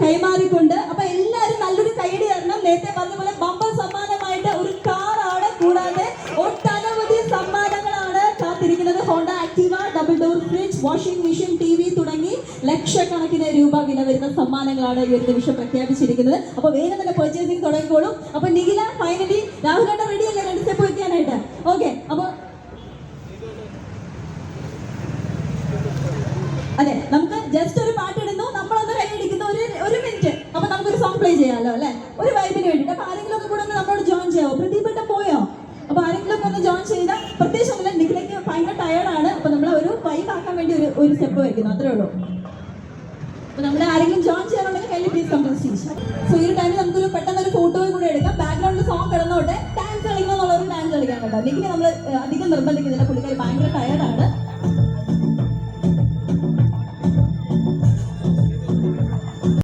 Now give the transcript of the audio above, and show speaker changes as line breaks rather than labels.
കൈമാറിക്കൊണ്ട് അപ്പൊ എല്ലാവരും നല്ലൊരു കൈയടി തരണം. നേരത്തെ പറഞ്ഞ പോലെ ബമ്പർ സമ്മാനമായിട്ട് ഒരു കാറാണ്, കൂടാതെ ഒട്ടനവധി സമ്മാനങ്ങളാണ് കാത്തിരിക്കുന്നത്. Honda Activa, double door fridge, washing machine, TV തുടങ്ങി ലക്ഷക്കണക്കിന് രൂപ വില വരുന്ന സമ്മാനങ്ങളാണ് ഈ ഒരു നിമിഷം പ്രഖ്യാപിച്ചിരിക്കുന്നത്. അപ്പൊ വേഗം തന്നെ പർച്ചേസിംഗ് തുടങ്ങിക്കോളും. അപ്പൊ നിഖില, ഫൈനലി രാഹുലേട്ട റെഡി അല്ലേ 2 സ്റ്റെപ്പ് വെക്കാനായിട്ട്? ഓക്കെ, അപ്പൊ അതെ, നമുക്ക് ജസ്റ്റ് ഒരു പാട്ട് ഇടുന്നു, നമ്മളൊന്ന് കൈയടിക്കുന്നു, ഒരു മിനിറ്റ്. അപ്പൊ നമുക്കൊരു സോങ് പ്ലേ ചെയ്യാമല്ലോ അല്ലെ, ഒരു വൈബിന് വേണ്ടിട്ട്. അപ്പൊ ആരെങ്കിലും ഒക്കെ കൂടെ ഒന്ന് നമ്മളോട് ജോയിൻ ചെയ്യാവോ? പ്രദീപേട്ട പോയോ? അപ്പൊ ആരെങ്കിലും ഒക്കെ ഒന്ന് ജോയിൻ ചെയ്താൽ പ്രത്യേകിച്ച് ഒന്നുമില്ല. നിഖിലേക്ക് ഭയങ്കര ടയർഡാണ്. അപ്പൊ നമ്മൾ ഒരു വൈബ് ആക്കാൻ വേണ്ടി ഒരു സ്റ്റെപ്പ് വയ്ക്കുന്നു, അത്രേ ഉള്ളൂ. അപ്പൊ നമ്മൾ ആരെങ്കിലും ജോയിൻ ചെയ്യാനുണ്ടെങ്കിൽ കയ്യിൽ please come to stage. So ഈ ഒരു ടൈമിൽ നമുക്കൊരു പെട്ടെന്നൊരു ഫോട്ടോയും കൂടെ എടുക്കാം. ബാക്ക്ഗ്രൗണ്ടിൽ സോങ് കിടന്നോട്ടെ. ഡാൻസ് കളിക്കുന്ന എന്നുള്ളൊരു ഡാൻസ് കളിക്കാൻ കേട്ടോ. നിഖിനെ നമ്മൾ അധികം നിർബന്ധിക്കുന്നില്ല.